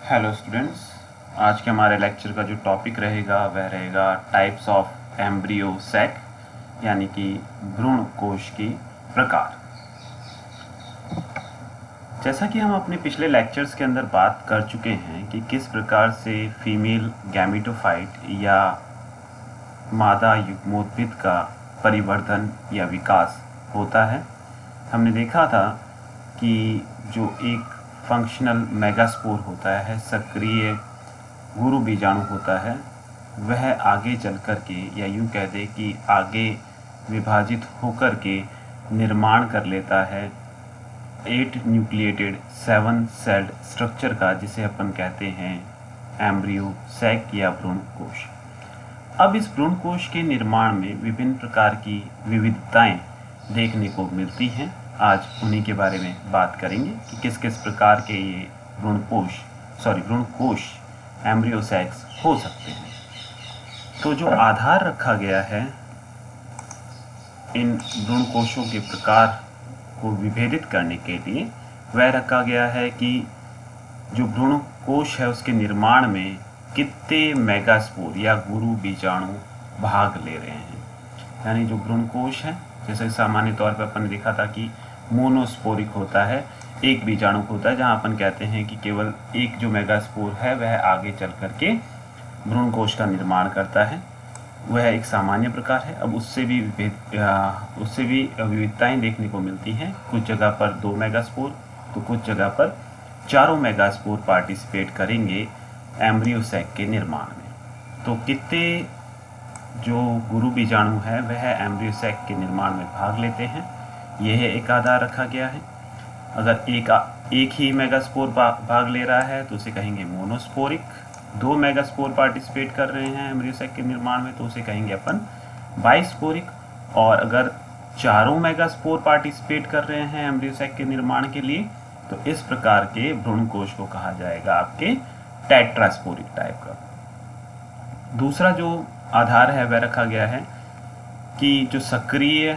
Hello students. आज के हमारे लेक्चर का जो टॉपिक रहेगा वह रहेगा टाइप्स ऑफ एम्ब्रियो सैक, यानी कि भ्रूण कोश की प्रकार। जैसा कि हम अपने पिछले लेक्चर्स के अंदर बात कर चुके हैं कि किस प्रकार से फीमेल गैमेटोफाइट या मादा युग्मोद्भिद का परिवर्धन या विकास होता है। हमने देखा था कि जो एक फंक्शनल मेगास्पोर होता है, सक्रिय गुरु बीजाणु होता है, वह आगे चल कर के या यूं कह दें कि आगे विभाजित होकर के निर्माण कर लेता है 8 न्यूक्लिएटेड 7 सेल्ड स्ट्रक्चर का, जिसे अपन कहते हैं एम्ब्रियो सैक या भ्रूण कोश। अब इस भ्रूण कोश के निर्माण में विभिन्न प्रकार की विविधताएं देखने को मिलती हैं। आज उन्हीं के बारे में बात करेंगे कि किस किस प्रकार के ये भ्रूण कोश एम्ब्रियो सैक्स हो सकते हैं। तो जो आधार रखा गया है इन भ्रूण कोशों के प्रकार को विभेदित करने के लिए, वह रखा गया है कि जो भ्रूण कोश है उसके निर्माण में कितने मेगास्पोर या गुरु बीजाणु भाग ले रहे हैं। यानी जो भ्रूण कोश है, जैसे सामान्य तौर पर अपन ने देखा था कि मोनोस्पोरिक होता है, एक बीजाणु होता है, जहां अपन कहते हैं कि केवल एक जो मेगास्पोर है वह आगे चल करके भ्रूण कोश का निर्माण करता है। वह एक सामान्य प्रकार है। अब उससे भी विविधताएं देखने को मिलती हैं। कुछ जगह पर 2 मेगास्पोर तो कुछ जगह पर 4 मेगास्पोर पार्टिसिपेट करेंगे एम्ब्रियो सैक के निर्माण में। तो कितने जो गुरु बीजाणु है वह एम्ब्रियो सैक के निर्माण में भाग लेते हैं, यह एक आधार रखा गया है। अगर एक ही मेगास्पोर भाग ले रहा है तो उसे कहेंगे मोनोस्पोरिक। 2 मेगास्पोर पार्टिसिपेट कर रहे हैं एम्ब्रियो सैक के निर्माण में तो उसे कहेंगे अपन बाइस्पोरिक। और अगर 4 मेगास्पोर पार्टिसिपेट कर रहे हैं एम्ब्रियो सैक के निर्माण के लिए तो इस प्रकार के भ्रूण कोश को कहा जाएगा आपके टेट्रास्पोरिक टाइप का। दूसरा जो आधार है वह रखा गया है कि जो सक्रिय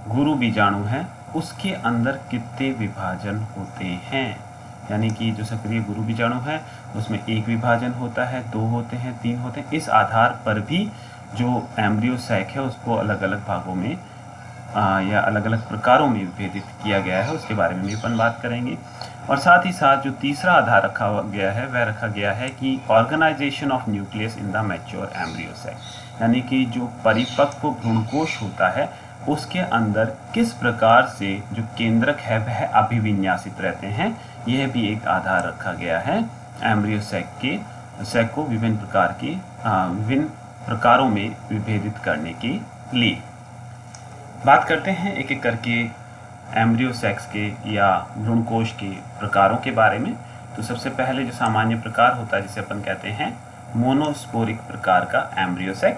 गुरु बीजाणु है उसके अंदर कितने विभाजन होते हैं। यानी कि जो सक्रिय गुरु बीजाणु है उसमें 1 विभाजन होता है, 2 होते हैं, 3 होते हैं। इस आधार पर भी जो एम्ब्रियो सैक है उसको अलग अलग भागों में या अलग अलग प्रकारों में विभेदित किया गया है, उसके बारे में भी अपन बात करेंगे। और साथ ही साथ जो तीसरा आधार रखा गया है वह रखा गया है कि organisation of nucleus in the mature embryo sac, यानी कि जो परिपक्व भ्रूणकोश होता है उसके अंदर किस प्रकार से जो केंद्रक है वह अभिविन्यासित रहते हैं, यह भी एक आधार रखा गया है एम्ब्रियो सैक को विभिन्न प्रकारों में विभेदित करने के लिए। बात करते हैं एक एक करके एम्ब्रियो सैक्स के या भ्रूणकोश के प्रकारों के बारे में। तो सबसे पहले जो सामान्य प्रकार होता है जिसे अपन कहते हैं मोनोस्पोरिक प्रकार का एम्ब्रियो सैक,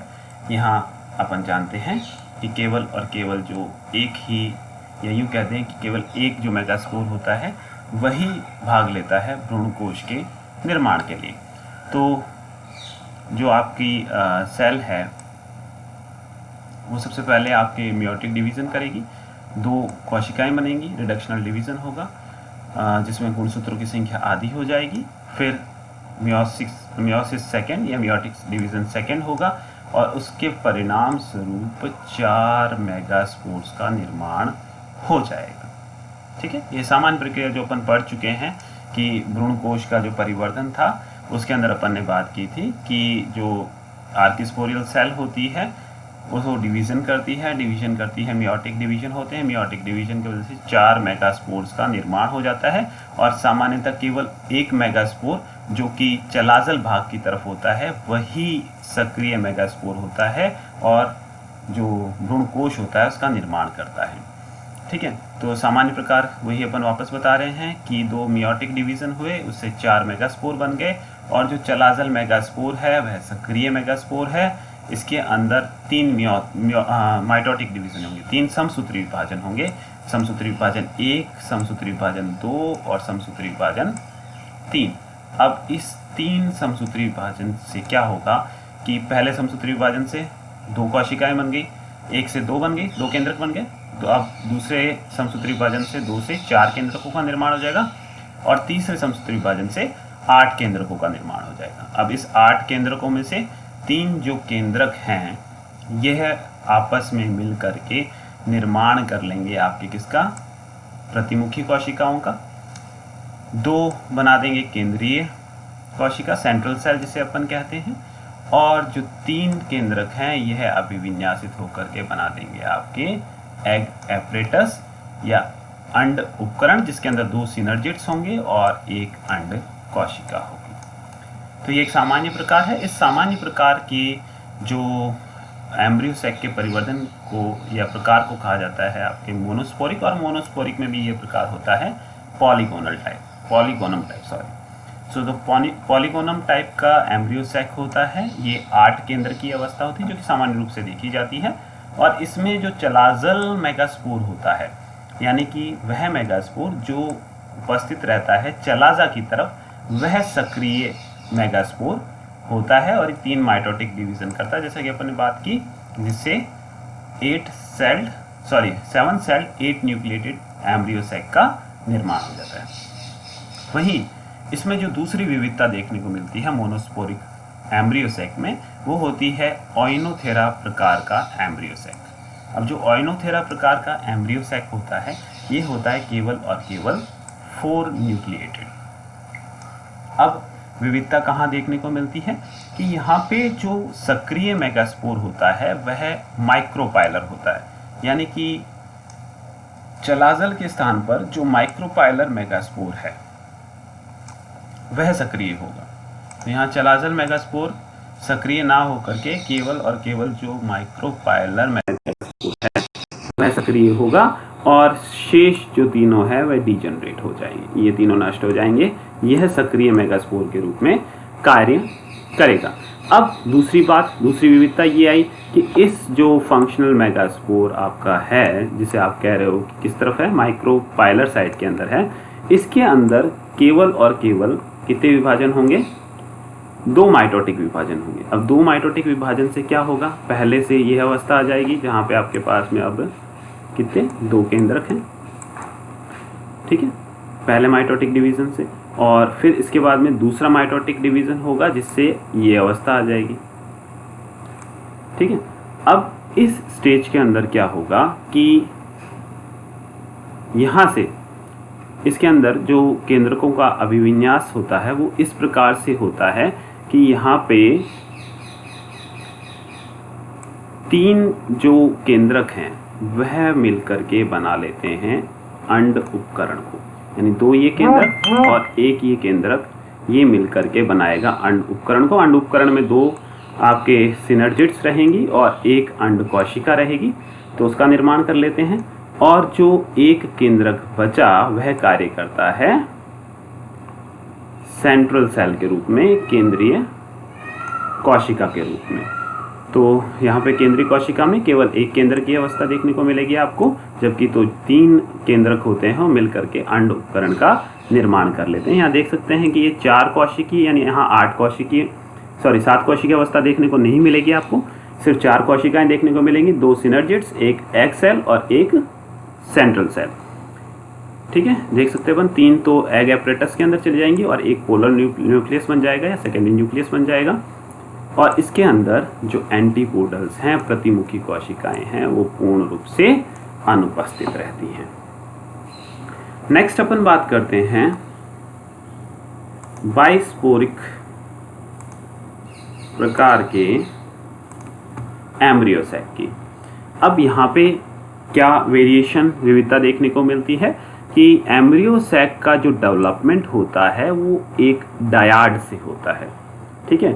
यहाँ अपन जानते हैं कि केवल और केवल जो एक ही या यूँ कहते हैं कि केवल एक जो मेगास्पोर होता है वही भाग लेता है भ्रूणकोश के निर्माण के लिए। तो जो आपकी सेल है वो सबसे पहले आपके मियोटिक डिवीज़न करेगी, 2 कोशिकाएं बनेंगी, रिडक्शनल डिवीज़न होगा जिसमें गुणसूत्रों की संख्या आधी हो जाएगी। फिर मियोसिस सेकेंड या मियोटिक डिवीज़न सेकेंड होगा और उसके परिणाम स्वरूप 4 मेगास्पोर्स का निर्माण हो जाएगा। ठीक है, ये सामान्य प्रक्रिया जो अपन पढ़ चुके हैं कि भ्रूणकोश का जो परिवर्धन था उसके अंदर अपन ने बात की थी कि जो आर्किस्पोरियल सेल होती है वो डिवीज़न करती है, मियोटिक डिवीज़न होते हैं। मियोटिक डिवीज़न की वजह से 4 मेगास्पोर्स का निर्माण हो जाता है और सामान्यतः केवल 1 मेगास्पोर जो कि चलाजल भाग की तरफ होता है वही सक्रिय मेगास्पोर होता है और जो भ्रूणकोश होता है उसका निर्माण करता है। ठीक है, तो सामान्य प्रकार वही अपन वापस बता रहे हैं कि 2 मियोटिक डिवीज़न हुए, उससे 4 मेगास्पोर बन गए और जो चलाजल मेगास्पोर है वह सक्रिय मेगास्पोर है। इसके अंदर 3 माइटोटिक डिवीज़न होंगे, 3 समसूत्री विभाजन होंगे, समसूत्री विभाजन 1, समसूत्री विभाजन 2 और समसूत्री विभाजन 3। अब इस 3 समसूत्री विभाजन से क्या होगा कि पहले समसूत्री विभाजन से 2 कोशिकाएं बन गई, 1 से 2 बन गई, 2 केंद्रक बन गए। तो अब दूसरे समसूत्री विभाजन से 2 से 4 केंद्रकों का निर्माण हो जाएगा। और तीसरे समसूत्र विभाजन से 8 केंद्रकों का निर्माण हो जाएगा। अब इस 8 केंद्रकों में से 3 जो केंद्रक हैं यह आपस में मिल करके निर्माण कर लेंगे आपके किसका, प्रतिमुखी कोशिकाओं का। 2 बना देंगे केंद्रीय कोशिका, सेंट्रल सेल जिसे अपन कहते हैं, और जो 3 केंद्रक हैं यह अभिविन्यासित होकर के बना देंगे आपके एग एपरेटस या अंड उपकरण, जिसके अंदर 2 सिनर्जिड्स होंगे और 1 अंड कोशिका होगी। तो ये एक सामान्य प्रकार है। इस सामान्य प्रकार के जो एम्ब्रियो सैक के परिवर्धन को या प्रकार को कहा जाता है आपके मोनोस्पोरिक, और मोनोस्पोरिक में भी ये प्रकार होता है पॉलीगोनम टाइप सो तो पॉलीगोनम टाइप का एम्ब्रियो सैक होता है। ये 8 केंद्र की अवस्था होती है जो कि सामान्य रूप से देखी जाती है, और इसमें जो चलाजल मेगास्पोर होता है, यानी कि वह मेगास्पोर जो उपस्थित रहता है चलाजा की तरफ, वह सक्रिय मेगास्पोर होता है और ये 3 माइटोटिक डिवीजन करता है, जैसा कि अपन ने बात की, जिससे 7 सेल्ड 8 न्यूक्लिएटेड एम्ब्रियो सैक का निर्माण हो जाता है। वहीं इसमें जो दूसरी विविधता देखने को मिलती है मोनोस्पोरिक एम्ब्रियो सैक में, वो होती है ओइनोथेरा प्रकार का एम्ब्रियो सैक। अब जो ओइनोथेरा प्रकार का एम्ब्रियो सैक होता है ये होता है केवल और केवल 4 न्यूक्लिएटेड। अब विविधता कहाँ देखने को मिलती है कि यहाँ पे जो सक्रिय मेगास्पोर होता है वह माइक्रोपाइलर होता है, यानी कि चलाजल के स्थान पर जो माइक्रोपाइलर मेगास्पोर है वह सक्रिय होगा। तो यहाँ चलाजल मेगास्पोर सक्रिय ना होकर के केवल और केवल जो माइक्रोपाइलर मेगास्पोर है वह सक्रिय होगा, और शेष जो तीनों है वह डिजेनरेट हो जाएंगे, ये तीनों नष्ट हो जाएंगे। यह सक्रिय मेगास्पोर के रूप में कार्य करेगा। अब दूसरी विविधता ये आई कि इस जो फंक्शनल मेगास्पोर आपका है, जिसे आप कह रहे हो कि किस तरफ है, माइक्रोपाइलर साइट के अंदर है, इसके अंदर केवल और केवल कितने विभाजन होंगे, 2 माइटोटिक विभाजन होंगे। अब 2 माइटोटिक विभाजन से क्या होगा, पहले से यह अवस्था आ जाएगी जहाँ पे आपके पास में अब कितने 2 केंद्रक हैं, ठीक है, पहले माइटोटिक डिवीजन से, और फिर इसके बाद में दूसरा माइटोटिक डिवीजन होगा जिससे ये अवस्था आ जाएगी, ठीक है। अब इस स्टेज के अंदर क्या होगा कि यहाँ से इसके अंदर जो केंद्रकों का अभिविन्यास होता है वो इस प्रकार से होता है कि यहाँ पे 3 जो केंद्रक हैं वह मिलकर के बना लेते हैं अंड उपकरण को, यानी 2 ये केंद्रक और 1 ये केंद्रक, ये मिलकर के बनाएगा अंड उपकरण को। अंड उपकरण में 2 आपके सिनर्जिड्स रहेंगी और 1 अंड कोशिका रहेगी, तो उसका निर्माण कर लेते हैं। और जो 1 केंद्रक बचा वह कार्य करता है सेंट्रल सेल के रूप में, केंद्रीय कोशिका के रूप में। तो यहाँ पे केंद्रीय कोशिका में केवल 1 केंद्र की अवस्था देखने को मिलेगी आपको, जबकि तो 3 केंद्रक होते हैं वो मिल करके अंड उपकरण का निर्माण कर लेते हैं। यहाँ देख सकते हैं कि ये 4 कोशिकी, यानी यहाँ 7 कोशिकी अवस्था देखने को नहीं मिलेगी आपको, सिर्फ 4 कोशिकाएं देखने को मिलेंगी, 2 सिनर्जिड्स, 1 एग सेल और 1 सेंट्रल सेल, ठीक है। देख सकते हैं 3 तो एग एपरेटस के अंदर चले जाएंगी और 1 पोलर न्यूक्लियस बन जाएगा या सेकेंडरी न्यूक्लियस बन जाएगा, और इसके अंदर जो एंटीपोडल्स हैं, प्रतिमुखी कोशिकाएं हैं, वो पूर्ण रूप से अनुपस्थित रहती हैं। नेक्स्ट अपन बात करते हैं बाइस्पोरिक प्रकार के एम्ब्रियो सैक की। अब यहाँ पे क्या विविधता देखने को मिलती है कि एम्ब्रियो सैक का जो डेवलपमेंट होता है वो एक डायाड से होता है, ठीक है।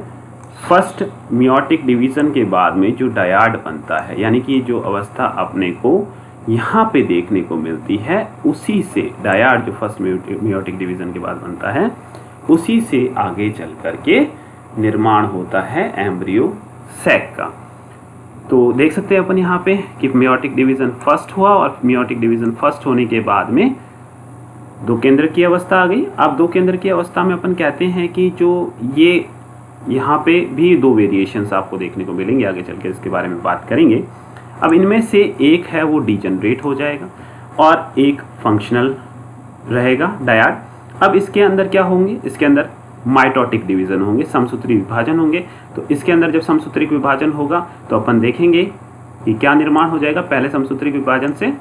फर्स्ट मियोटिक डिवीजन के बाद में जो डायाड बनता है, यानी कि जो अवस्था अपने को यहाँ पे देखने को मिलती है, उसी से डायाड जो फर्स्ट मियोटिक डिवीजन के बाद बनता है, उसी से आगे चल करके निर्माण होता है एम्ब्रियो सैक का। तो देख सकते हैं अपन यहाँ पे कि मियोटिक डिवीजन फर्स्ट हुआ, और मियोटिक डिवीजन फर्स्ट होने के बाद में 2 केंद्र की अवस्था आ गई। अब 2 केंद्र की अवस्था में अपन कहते हैं कि जो ये यहाँ पे भी 2 वेरिएशंस आपको देखने को मिलेंगे, आगे चल के इसके बारे में बात करेंगे। अब इनमें से एक है वो डिजेनरेट हो जाएगा और एक फंक्शनल रहेगा डायाड। अब इसके अंदर क्या होंगे, इसके अंदर माइटोटिक डिवीजन होंगे, समसूत्री विभाजन होंगे। तो इसके अंदर जब समसूत्री विभाजन होगा तो अपन देखेंगे कि क्या निर्माण हो जाएगा। पहले समसूत्री विभाजन से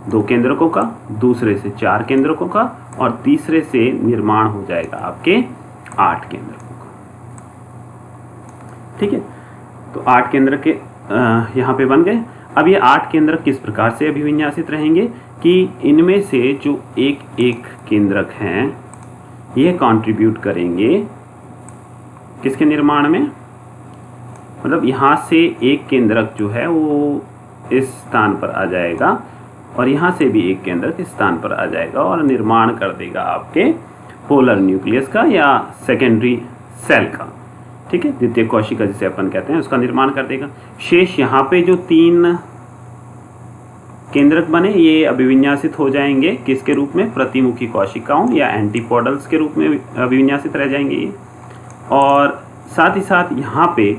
2 केंद्रकों का, दूसरे से 4 केंद्रकों का और तीसरे से निर्माण हो जाएगा आपके 8 केंद्रकों का। ठीक है, तो 8 केंद्र के यहाँ पे बन गए। अब ये 8 केंद्र किस प्रकार से अभिविन्यासित रहेंगे कि इनमें से जो एक एक केंद्रक हैं ये कंट्रीब्यूट करेंगे किसके निर्माण में, मतलब यहाँ से एक केंद्रक जो है वो इस स्थान पर आ जाएगा और यहाँ से भी एक केंद्रक इस स्थान पर आ जाएगा और निर्माण कर देगा आपके पोलर न्यूक्लियस का या सेकेंडरी सेल का। ठीक है, द्वितीय कोशिका जिसे अपन कहते हैं उसका निर्माण कर देगा। शेष यहाँ पे जो 3 केंद्रक बने ये अभिविन्यासित हो जाएंगे किसके रूप में, प्रतिमुखी कोशिकाओं या एंटीपोडल्स के रूप में अभिविन्यासित रह जाएंगे ये। और साथ ही साथ यहाँ पे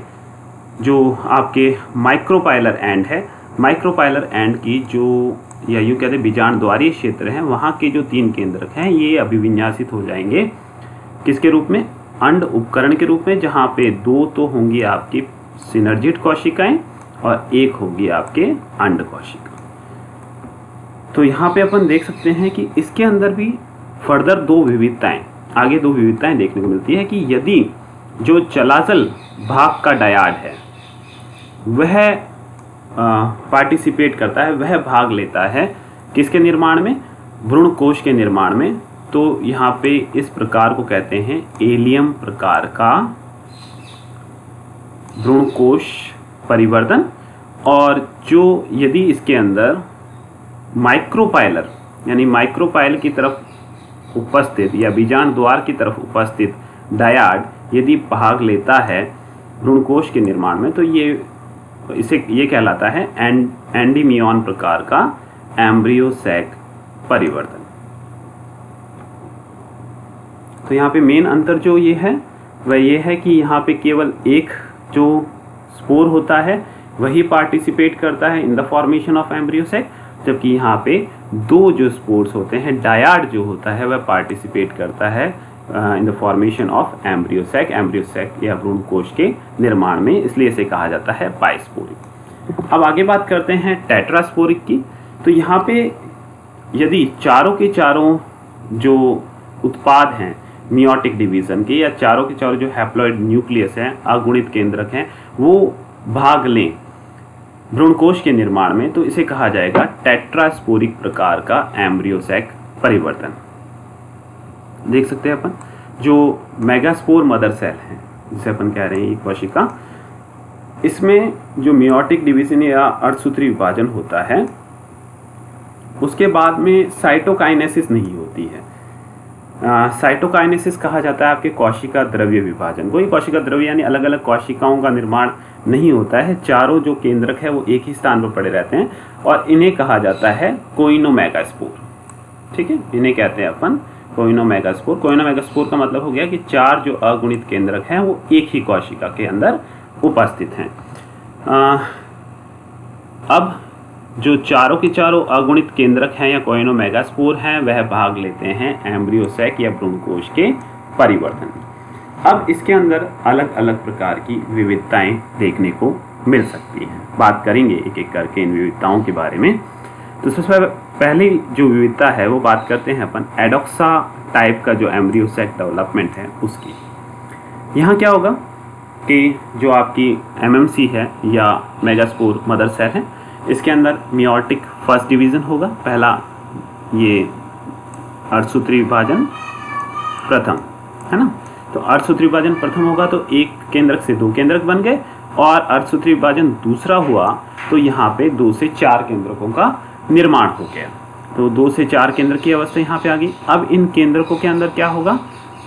जो आपके माइक्रोपाइलर एंड है, माइक्रोपाइलर एंड की जो या यूँ कहते हैं बीजांड द्वारीय क्षेत्र हैं वहाँ के जो 3 केंद्रक हैं ये अभिविन्यासित हो जाएंगे किसके रूप में, अंड उपकरण के रूप में, जहाँ पे 2 तो होंगी आपकी सिनर्जिड कोशिकाएं और 1 होगी आपके अंड कोशिका। तो यहाँ पे अपन देख सकते हैं कि इसके अंदर भी फर्दर 2 विविधताएं, आगे 2 विविधताएं देखने को मिलती है कि यदि जो चलाचल भाग का डायाड है वह पार्टिसिपेट करता है, वह भाग लेता है किसके निर्माण में, भ्रूण कोश के निर्माण में, तो यहाँ पे इस प्रकार को कहते हैं एलियम प्रकार का भ्रूण कोश परिवर्तन। और जो यदि इसके अंदर माइक्रोपाइलर यानी माइक्रोपाइल की तरफ उपस्थित या बीजांड द्वार की तरफ उपस्थित डायाड यदि भाग लेता है भ्रूण कोश के निर्माण में तो ये कहलाता है एंडीमियॉन प्रकार का एम्ब्रियो सैक परिवर्तन। तो यहाँ पे मेन अंतर जो ये है वह ये है कि यहाँ पे केवल एक जो स्पोर होता है वही पार्टिसिपेट करता है in the formation of embryo sac, जबकि यहाँ पे 2 जो स्पोर्स होते हैं, डायाड जो होता है वह पार्टिसिपेट करता है in the formation of embryo sac या भ्रूण कोश के निर्माण में, इसलिए इसे कहा जाता है बाइस्पोरिक। अब आगे बात करते हैं टेट्रास्पोरिक की। तो यहाँ पे यदि चारों के चारों जो उत्पाद हैं मियोटिक डिवीजन के या चारों के चारों जो हैप्लॉइड न्यूक्लियस हैं, अगुणित केंद्रक हैं, वो भाग लें भ्रूणकोश के निर्माण में तो इसे कहा जाएगा टेट्रास्पोरिक प्रकार का एम्ब्रियो सैक परिवर्तन। देख सकते हैं अपन जो मेगास्पोर मदर सेल है जिसे अपन कह रहे हैं कोशिका, इसमें जो मियोटिक डिवीजन या अर्धसूत्री विभाजन होता है उसके बाद में साइटोकाइनेसिस नहीं होती है। साइटोकाइनेसिस कहा जाता है आपके कोशिका द्रव्य विभाजन को। ये कोशिका द्रव्य यानी अलग अलग कोशिकाओं का निर्माण नहीं होता है, चारों जो केंद्रक है वो एक ही स्थान पर पड़े रहते हैं और इन्हें कहा जाता है कोइनोमेगास्पोर। ठीक है, इन्हें कहते हैं अपन कोइनोमेगास्पोर। कोइनोमेगास्पोर का मतलब हो गया कि 4 जो अगुणित केंद्रक हैं वो एक ही कोशिका के अंदर उपस्थित हैं। अब जो चारों के चारों अगुणित केंद्रक हैं या कोइनोमेगास्पोर हैं वह भाग लेते हैं एम्ब्रियो सैक या भ्रूणकोश के परिवर्तन में। अब इसके अंदर अलग अलग प्रकार की विविधताएं देखने को मिल सकती हैं। बात करेंगे एक एक करके इन विविधताओं के बारे में। तो सबसे पहली जो विविधता है वो बात करते हैं अपन एडोक्सा टाइप का जो एम्ब्रियो सैक डेवलपमेंट है उसकी। यहाँ क्या होगा कि जो आपकी एमएमसी है या मेगास्पोर मदर सेल है इसके अंदर मियोटिक फर्स्ट डिवीजन होगा, पहला ये अर्धसूत्री विभाजन प्रथम है ना। तो अर्धसूत्री विभाजन प्रथम होगा तो एक केंद्रक से 2 केंद्रक बन गए और अर्धसूत्री विभाजन दूसरा हुआ तो यहाँ पे 2 से 4 केंद्रकों का निर्माण हो गया। तो 2 से 4 केंद्र की अवस्था यहाँ पे आ गई। अब इन केंद्रकों के अंदर क्या होगा,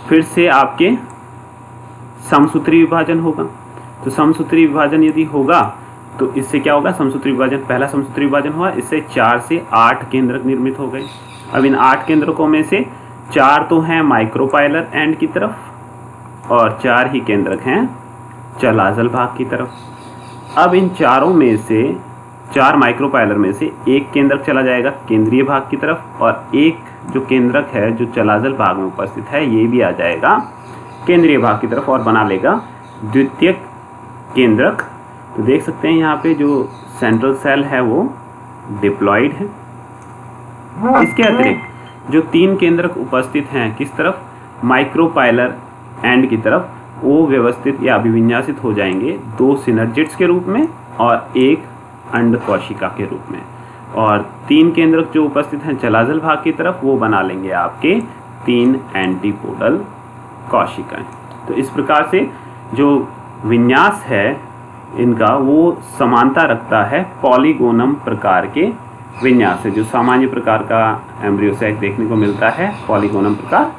फिर से आपके समसूत्री विभाजन होगा। तो समसूत्री विभाजन यदि होगा तो इससे क्या होगा, समसूत्री विभाजन पहला समसूत्री विभाजन हुआ, इससे 4 से 8 केंद्रक निर्मित हो गए। अब इन 8 केंद्रकों में से 4 तो हैं माइक्रोपाइलर एंड की तरफ और 4 ही केंद्रक हैं चलाजल भाग की तरफ। अब इन चारों में से 4 माइक्रोपाइलर में से एक केंद्रक चला जाएगा केंद्रीय भाग की तरफ और एक जो केंद्रक है जो चलाजल भाग में उपस्थित है ये भी आ जाएगा केंद्रीय भाग की तरफ और बना लेगा द्वितीयक केंद्रक। तो देख सकते हैं यहाँ पे जो सेंट्रल सेल है वो डिप्लॉयड है। इसके अतिरिक्त जो 3 केंद्रक उपस्थित हैं किस तरफ, माइक्रोपाइलर एंड की तरफ, वो व्यवस्थित या अभिविन्यासित हो जाएंगे 2 सिनर्जिड्स के रूप में और 1 अंड कोशिका के रूप में। और 3 केंद्रक जो उपस्थित हैं चलाजल भाग की तरफ वो बना लेंगे आपके 3 एंटीपोडल कोशिकाएं। तो इस प्रकार से जो विन्यास है इनका वो समानता रखता है पॉलीगोनम प्रकार के विन्यास से। जो सामान्य प्रकार का एम्ब्रियो सैक देखने को मिलता है पॉलीगोनम प्रकार,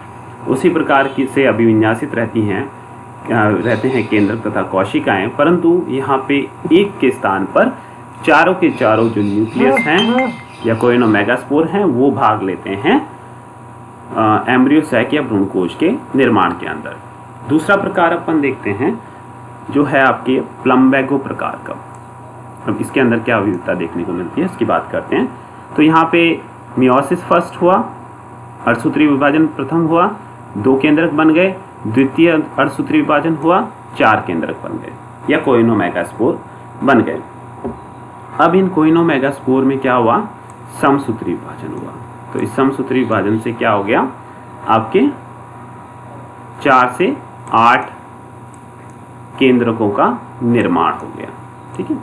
उसी प्रकार की से अभिविन्यासित रहते हैं केंद्रक तथा कोशिकाएं। परंतु यहाँ पे एक के स्थान पर चारों के चारों जो न्यूक्लियस हैं या कोइनोमेगास्पोर हैं वो भाग लेते हैं एम्ब्रियो सैक या भ्रूणकोश के निर्माण के अंदर। दूसरा प्रकार अपन देखते हैं जो है आपके प्लम्बैगो प्रकार का। अब इसके अंदर क्या विविधता देखने को मिलती है इसकी बात करते हैं। तो यहाँ पे मियोसिस फर्स्ट हुआ, अर्धसूत्री विभाजन प्रथम हुआ, 2 केंद्रक बन गए, द्वितीय अर्धसूत्री विभाजन हुआ, 4 केंद्रक बन गए या कोइनोमेगास्पोर बन गए। अब इन कोइनोमेगास्पोर में क्या हुआ, समसूत्री विभाजन हुआ। तो इस समसूत्री विभाजन से क्या हो गया, आपके 4 से 8 केंद्रकों का निर्माण हो गया। ठीक है।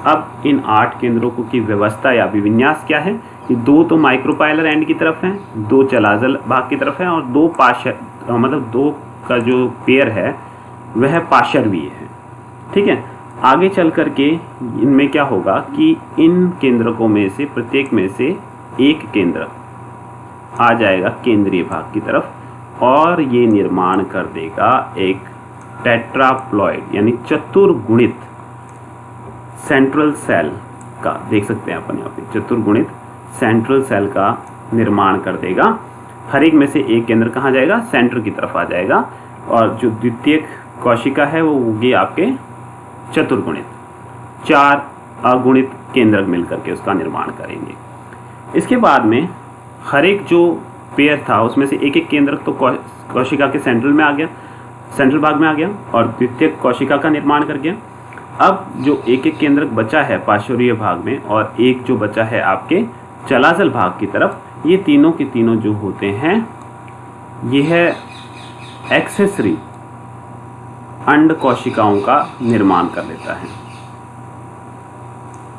अब इन 8 केंद्रकों की व्यवस्था या अभिविन्यास क्या है कि 2 तो माइक्रोपाइलर एंड की तरफ हैं, 2 चलाजल भाग की तरफ हैं और 2 पार्श्व मतलब 2 का जो पेयर है वह पार्श्वीय है। ठीक है। आगे चल करके इनमें क्या होगा कि इन केंद्रकों में से प्रत्येक में से एक केंद्रक आ जाएगा केंद्रीय भाग की तरफ और ये निर्माण कर देगा एक टेट्राप्लॉइड यानी चतुर्गुणित सेंट्रल सेल का। देख सकते हैं अपन यहाँ पे चतुर्गुणित सेंट्रल सेल का निर्माण कर देगा। हर एक में से एक केंद्र कहाँ जाएगा, सेंटर की तरफ आ जाएगा और जो द्वितीयक कोशिका है वो होगी आपके चतुर्गुणित, 4 अगुणित केंद्रक मिलकर के उसका निर्माण करेंगे। इसके बाद में हर एक जो पेयर था उसमें से एक एक केंद्रक तो कोशिका के सेंट्रल में आ गया, सेंट्रल भाग में आ गया और द्वितीयक कोशिका का निर्माण कर गया। अब जो एक एक केंद्रक बचा है पार्श्वीय भाग में और एक जो बचा है आपके चलाजल भाग की तरफ, ये तीनों के तीनों जो होते हैं ये है एक्सेसरी अंड कोशिकाओं का निर्माण कर लेता है।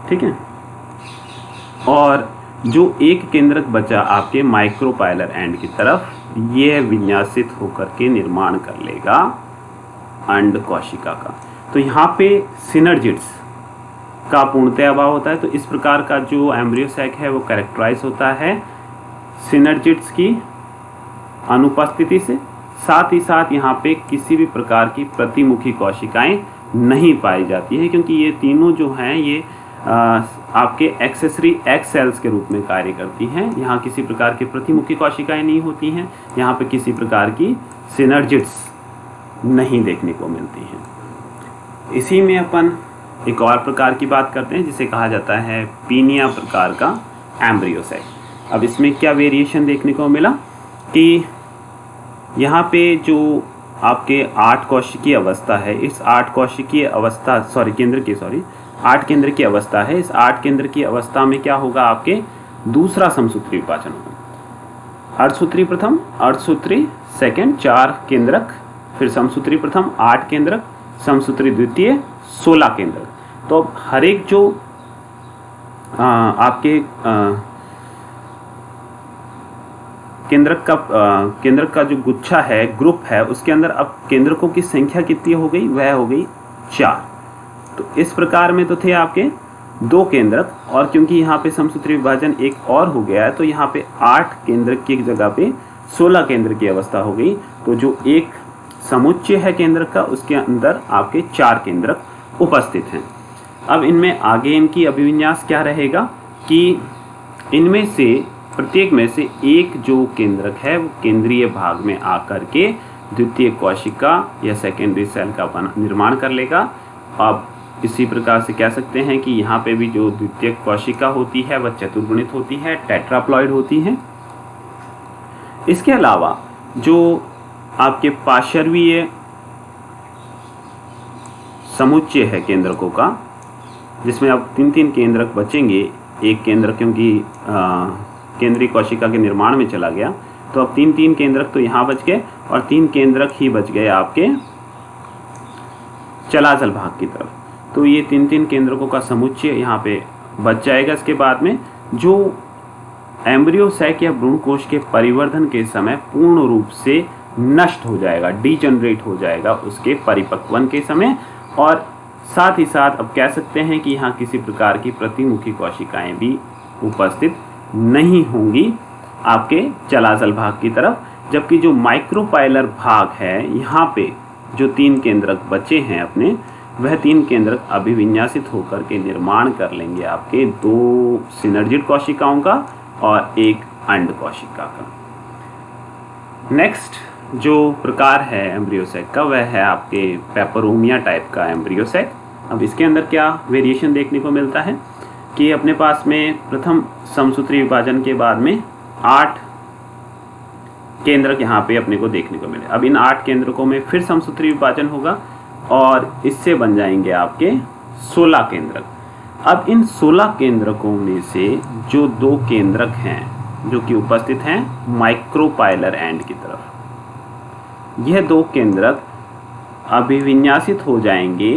ठीक है। और जो एक केंद्रक बचा आपके माइक्रोपाइलर एंड की तरफ, यह विन्यासित होकर के निर्माण कर लेगा अंड कोशिका का। तो यहाँ पे सिनर्जिड्स का पूर्णतः अभाव होता है। तो इस प्रकार का जो एम्ब्रियो सैक है वो कैरेक्टराइज होता है सिनर्जिड्स की अनुपस्थिति से। साथ ही साथ यहाँ पे किसी भी प्रकार की प्रतिमुखी कोशिकाएं नहीं पाई जाती है क्योंकि ये तीनों जो हैं ये आपके एक्सेसरी एक्स सेल्स के रूप में कार्य करती हैं। यहाँ किसी प्रकार की प्रतिमुखी कोशिकाएं नहीं होती हैं, यहाँ पे किसी प्रकार की सिनर्जिड्स नहीं देखने को मिलती हैं। इसी में अपन एक और प्रकार की बात करते हैं जिसे कहा जाता है पीनिया प्रकार का एम्ब्रियो सैक। अब इसमें क्या वेरिएशन देखने को मिला कि यहाँ पे जो आपके 8 कोशिकीय अवस्था है, इस 8 कोशिकीय अवस्था 8 केंद्र की अवस्था है। इस 8 केंद्र की अवस्था में क्या होगा, आपके दूसरा समसूत्री विभाजन होगा। अर्धसूत्री प्रथम, अर्धसूत्री सेकंड, 4 केंद्रक, फिर समसूत्री प्रथम 8 केंद्रक, समसूत्री द्वितीय 16 केंद्रक। तो अब हर एक जो आपके केंद्रक का जो गुच्छा है, ग्रुप है, उसके अंदर अब केंद्रकों की संख्या कितनी हो गई, वह हो गई 4। तो इस प्रकार में तो थे आपके 2 केंद्रक और क्योंकि यहाँ पे समसूत्री विभाजन एक और हो गया है तो यहाँ पे 8 केंद्रक की जगह पे 16 केंद्र की अवस्था हो गई। तो जो एक समुच्चय है केंद्रक का उसके अंदर आपके 4 केंद्रक उपस्थित हैं। अब इनमें आगे इनकी अभिविन्यास क्या रहेगा कि इनमें से प्रत्येक में से एक जो केंद्रक है वो केंद्रीय भाग में आकर के द्वितीय कोशिका या सेकेंडरी सेल का निर्माण कर लेगा। अब इसी प्रकार से कह सकते हैं कि यहाँ पे भी जो द्वितीय कोशिका होती है वह चतुर्गुणित होती है, टेट्राप्लॉइड होती है। इसके अलावा जो आपके पार्श्वीय समुच्चय है केंद्रकों का, जिसमें अब 3 केंद्रक बचेंगे, एक केंद्र क्योंकि केंद्रीय कोशिका के निर्माण में चला गया, तो अब 3 केंद्रक तो यहाँ बच गए और 3 केंद्रक ही बच गए आपके चलाजल भाग की तरफ। तो ये 3 केंद्रकों का समुच्चय यहाँ पे बच जाएगा। इसके बाद में जो एम्ब्रियो सैक या भ्रूणकोश के परिवर्धन के समय पूर्ण रूप से नष्ट हो जाएगा, डीजनरेट हो जाएगा उसके परिपक्वन के समय, और साथ ही साथ अब कह सकते हैं कि यहाँ किसी प्रकार की प्रतिमुखी कोशिकाएं भी उपस्थित नहीं होंगी आपके चलाजल भाग की तरफ। जबकि जो माइक्रोपाइलर भाग है, यहाँ पे जो 3 केंद्रक बचे हैं अपने, वह 3 केंद्रक अभिविन्यासित होकर के निर्माण कर लेंगे आपके 2 सिनर्जिड कोशिकाओं का और 1 अंड कोशिका का। नेक्स्ट जो प्रकार है एम्ब्रियो सैक का, वह है आपके पेपरोमिया टाइप का एम्ब्रियो सैक। अब इसके अंदर क्या वेरिएशन देखने को मिलता है कि अपने पास में प्रथम समसूत्री विभाजन के बाद में 8 केंद्रक यहाँ पे अपने को देखने को मिले। अब इन 8 केंद्रकों में फिर समसूत्री विभाजन होगा और इससे बन जाएंगे आपके 16 केंद्रक। अब इन 16 केंद्रकों में से जो 2 केंद्रक हैं जो कि उपस्थित हैं माइक्रोपाइलर एंड की तरफ, यह 2 केंद्रक अभिविन्यासित हो जाएंगे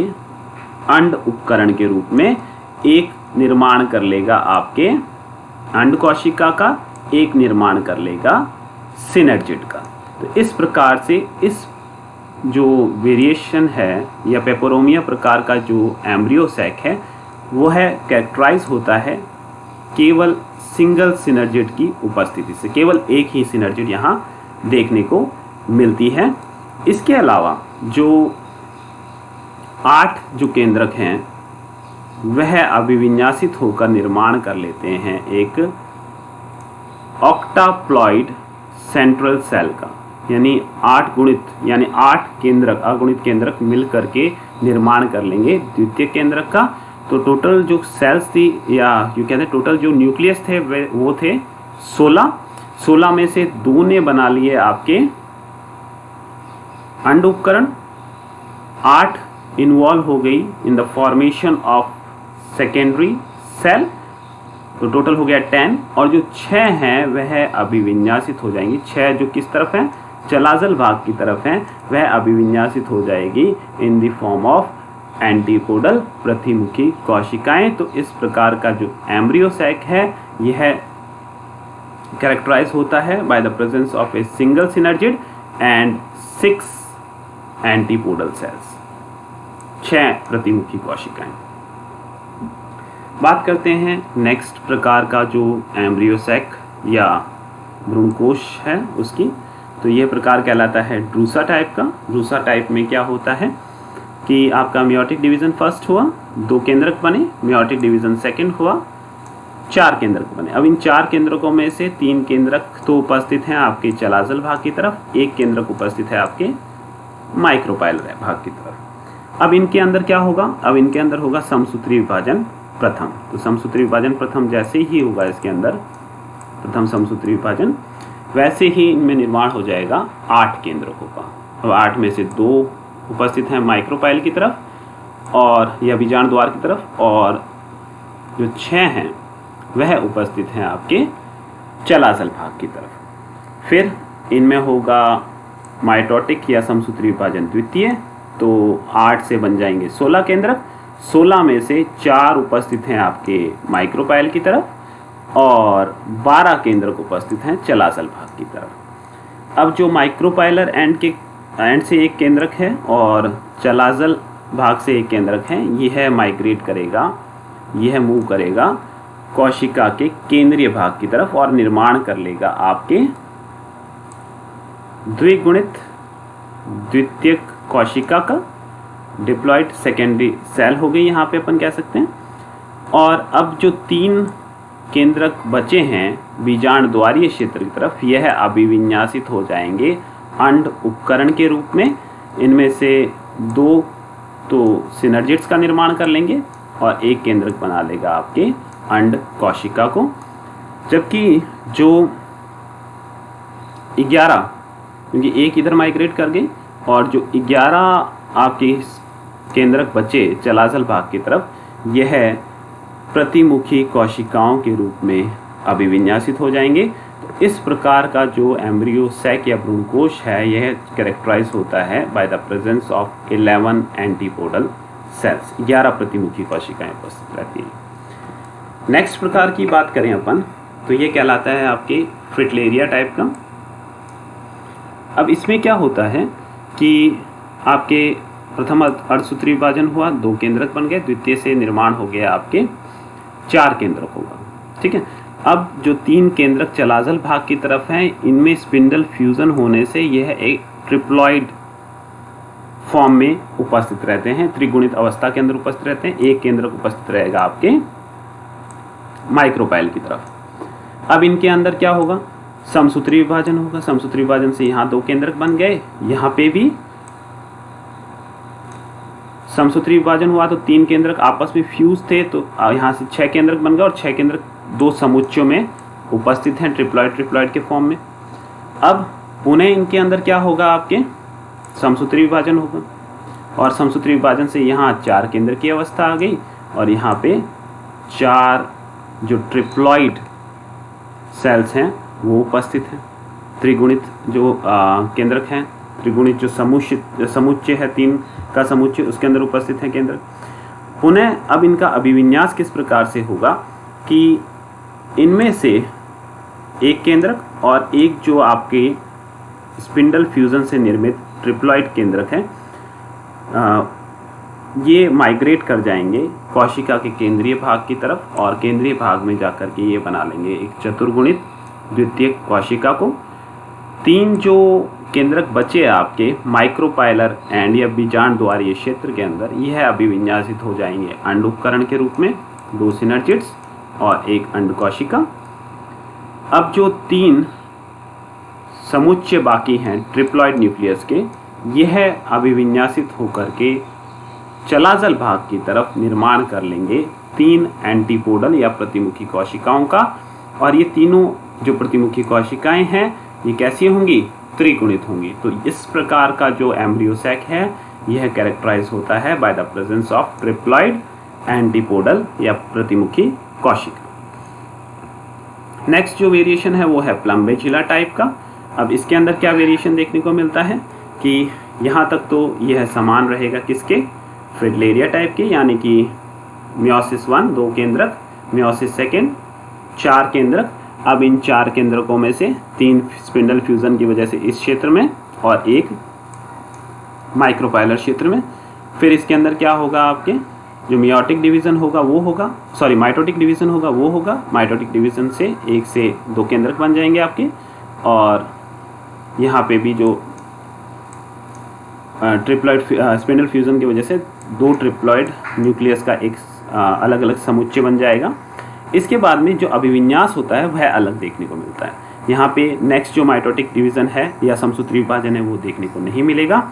अंड उपकरण के रूप में। एक निर्माण कर लेगा आपके अंड कोशिका का, एक निर्माण कर लेगा सिनर्जिड का। तो इस प्रकार से इस जो वेरिएशन है या पेपरोमिया प्रकार का जो एम्ब्रियो सैक है, वो है कैरेक्टराइज होता है केवल सिंगल सिनर्जिड की उपस्थिति से। केवल एक ही सिनर्जिड यहाँ देखने को मिलती है। इसके अलावा जो 8 जो केंद्रक हैं वह अभिविन्यासित होकर निर्माण कर लेते हैं एक ऑक्टाप्लॉइड सेंट्रल सेल का, यानी 8 गुणित यानी 8 केंद्रक, अगुणित केंद्रक मिल करके निर्माण कर लेंगे द्वितीय केंद्रक का। तो टोटल जो सेल्स थी या यूँ कहते हैं टोटल जो न्यूक्लियस थे वो थे 16 में से 2 ने बना लिए आपके अंड उपकरण, 8 इन्वॉल्व हो गई in the formation of secondary cell, तो टोटल हो गया 10। और जो 6 हैं वह अभिविन्यासित हो जाएंगी। 6 जो किस तरफ हैं, चलाजल भाग की तरफ हैं, वह अभिविन्यासित हो जाएगी in the form of antipodal प्रतिमुखी कोशिकाएं। तो इस प्रकार का जो एम्ब्रियो सैक है यह कैरेक्टराइज होता है by the presence of a single synergid and 6 antipodal cells, 6 प्रतिमुखी कोशिकाएं। बात करते हैं नेक्स्ट प्रकार का जो एम्ब्रियो सैक या भ्रूणकोश है उसकी। तो यह प्रकार कहलाता है ड्रूसा टाइप का। ड्रूसा टाइप में क्या होता है कि आपका मियोटिक डिवीजन फर्स्ट हुआ, 2 केंद्रक बने, मियोटिक डिवीजन सेकंड हुआ, 4 केंद्रक बने। अब इन 4 केंद्रकों में से 3 केंद्रक तो उपस्थित हैं आपके चलाजल भाग की तरफ, 1 केंद्रक उपस्थित है आपके माइक्रोपाइलर भाग की तरफ। अब इनके अंदर क्या होगा, अब इनके अंदर होगा समसूत्री विभाजन प्रथम। तो समसूत्री विभाजन प्रथम जैसे ही होगा इसके अंदर प्रथम समसूत्री विभाजन, वैसे ही इनमें निर्माण हो जाएगा 8 केंद्रकों का। अब 8 में से 2 उपस्थित हैं माइक्रोपाइल की तरफ और या बीजांड द्वार की तरफ, और जो 6 हैं वह उपस्थित हैं आपके चलाजल भाग की तरफ। फिर इनमें होगा माइटोटिक या समसूत्री विभाजन द्वितीय, तो 8 से बन जाएंगे 16 केंद्रक। 16 में से 4 उपस्थित हैं आपके माइक्रोपाइल की तरफ और 12 केंद्रक उपस्थित हैं चलाजल भाग की तरफ। अब जो माइक्रोपाइलर एंड से 1 केंद्रक है और चलाजल भाग से 1 केंद्रक है, यह माइग्रेट करेगा, यह मूव करेगा कोशिका के केंद्रीय भाग की तरफ और निर्माण कर लेगा आपके द्विगुणित द्वितीयक कोशिका का। डिप्लॉइड सेकेंडरी सेल हो गई यहाँ पे अपन कह सकते हैं। और अब जो 3 केंद्रक बचे हैं बीजांड द्वारीय क्षेत्र की तरफ, यह अभिविन्यासित हो जाएंगे अंड उपकरण के रूप में। इनमें से 2 तो सिनर्जिड्स का निर्माण कर लेंगे और 1 केंद्रक बना लेगा आपके अंड कोशिका को। जबकि जो 11, क्योंकि एक इधर माइग्रेट कर गई और जो 11 आपके केंद्रक बचे चलाजल भाग की तरफ, यह प्रतिमुखी कोशिकाओं के रूप में अभिविन्यासित हो जाएंगे। तो इस प्रकार का जो एम्ब्रियो सैक या भ्रूणकोश है, यह कैरेक्टराइज होता है by the presence of 11 antipodal cells. 11 प्रतिमुखी कोशिकाएं उपस्थित रहती हैं। नेक्स्ट प्रकार की बात करें अपन, तो ये कहलाता है आपके फ्रिटलेरिया टाइप का। अब इसमें क्या होता है कि आपके प्रथम अर्धसूत्री विभाजन हुआ, 2 केंद्रक बन गए, द्वितीय से निर्माण हो गया आपके 4 केंद्रक होगा। ठीक है। अब जो 3 केंद्रक चलाजल भाग की तरफ हैं, इनमें स्पिंडल फ्यूजन होने से यह एक ट्रिप्लॉइड फॉर्म में उपस्थित रहते हैं, त्रिगुणित अवस्था के अंदर उपस्थित रहते हैं। एक केंद्रक उपस्थित रहेगा आपके माइक्रोपाइल की तरफ। अब इनके अंदर क्या होगा, समसूत्री विभाजन होगा। समसूत्री विभाजन से यहाँ 2 केंद्रक बन गए, यहाँ पे भी समसूत्री विभाजन हुआ तो 3 केंद्रक आपस में फ्यूज थे, तो यहाँ से 6 केंद्रक बन गए और 6 केंद्रक 2 समुच्चयों में उपस्थित हैं, ट्रिप्लॉइड के फॉर्म में। अब पुनः इनके अंदर क्या होगा, आपके समसूत्री विभाजन होगा और समसूत्री विभाजन से यहाँ 4 केंद्र की अवस्था आ गई और यहाँ पे 4 जो ट्रिप्लॉइड सेल्स हैं वो उपस्थित हैं। त्रिगुणित जो केंद्रक हैं, त्रिगुणित जो समुच्चय है, 3 का समुच्चय, उसके अंदर उपस्थित है केंद्र। पुनः अब इनका अभिविन्यास किस प्रकार से होगा कि इनमें से एक केंद्रक और एक जो आपके स्पिंडल फ्यूजन से निर्मित ट्रिप्लॉइड केंद्रक है, ये माइग्रेट कर जाएंगे कोशिका के केंद्रीय भाग की तरफ और केंद्रीय भाग में जाकर के ये बना लेंगे एक चतुर्गुणित द्वितीयक कोशिका को। 3 जो केंद्रक बचे आपके माइक्रोपाइलर एंड या बीजांड द्वारीय क्षेत्र के अंदर, यह अभिविन्यासित हो जाएंगे अंड उपकरण के रूप में, 2 सिनर्जिड्स और एक अंड कोशिका। अब जो 3 समुच्चय बाकी हैं ट्रिप्लॉइड न्यूक्लियस के, यह अभिविन्यासित होकर के चलाजल भाग की तरफ निर्माण कर लेंगे 3 एंटीपोडल या प्रतिमुखी कोशिकाओं का। और ये तीनों जो प्रतिमुखी कोशिकाएं हैं, ये कैसी होंगी, त्रिगुणित होंगी। तो इस प्रकार का जो एम्ब्रियो सैक है, यह कैरेक्टराइज होता है by the presence of triploid antipodal या प्रतिमुखी कोशिका। नेक्स्ट जो वेरिएशन है वो है प्लम्बेजिला टाइप का। अब इसके अंदर क्या वेरिएशन देखने को मिलता है कि यहाँ तक तो यह समान रहेगा किसके, फ्रिटलेरिया टाइप के, यानी कि मियोसिस 1 2 केंद्रक, मियोसिस 2 4 केंद्रक। अब इन 4 केंद्रकों में से 3 स्पिंडल फ्यूजन की वजह से इस क्षेत्र में और एक माइक्रोपाइलर क्षेत्र में। फिर इसके अंदर क्या होगा, आपके जो मियोटिक डिवीजन होगा वो होगा, सॉरी माइटोटिक डिवीजन होगा वो होगा। माइटोटिक डिवीजन से 1 से 2 केंद्रक बन जाएंगे आपके, और यहाँ पे भी जो ट्रिप्लॉइड स्पिंडल फ्यूजन की वजह से 2 ट्रिप्लॉइड न्यूक्लियस का एक अलग अलग समुच्चय बन जाएगा। इसके बाद में जो अभिविन्यास होता है वह अलग देखने को मिलता है। यहाँ पे नेक्स्ट जो माइटोटिक डिवीजन है या समसूत्री विभाजन है वो देखने को नहीं मिलेगा,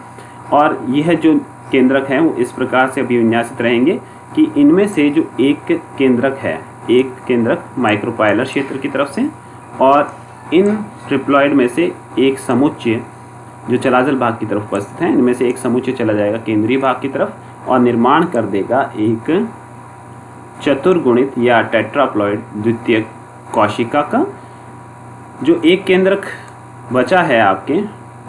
और यह जो केंद्रक है वो इस प्रकार से अभिविन्यासित रहेंगे कि इनमें से जो एक केंद्रक है, एक केंद्रक माइक्रोपाइलर क्षेत्र की तरफ से, और इन ट्रिप्लॉइड में से एक समुच्चय जो चलाजल भाग की तरफ उपस्थित है, इनमें से एक समुच्चय चला जाएगा केंद्रीय भाग की तरफ और निर्माण कर देगा एक चतुर्गुणित या टेट्राप्लॉइड द्वितीयक कोशिका का। जो एक केंद्रक बचा है आपके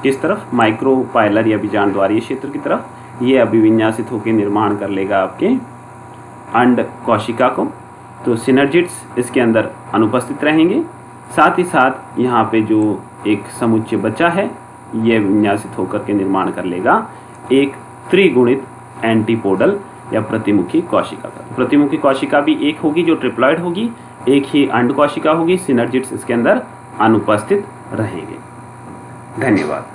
किस तरफ, माइक्रोपाइलर या बीजांड द्वारीय क्षेत्र की तरफ, ये अभिविन्यासित होकर निर्माण कर लेगा आपके अंड कोशिका को। तो सिनर्जिड्स इसके अंदर अनुपस्थित रहेंगे। साथ ही साथ यहाँ पे जो एक समुच्चय बचा है, यह विन्यासित होकर के निर्माण कर लेगा एक त्रिगुणित एंटीपोडल या प्रतिमुखी कोशिका का। प्रतिमुखी कोशिका भी एक होगी जो ट्रिप्लॉइड होगी, एक ही अंड कोशिका होगी, सिनर्जिड्स इसके अंदर अनुपस्थित रहेंगे। धन्यवाद।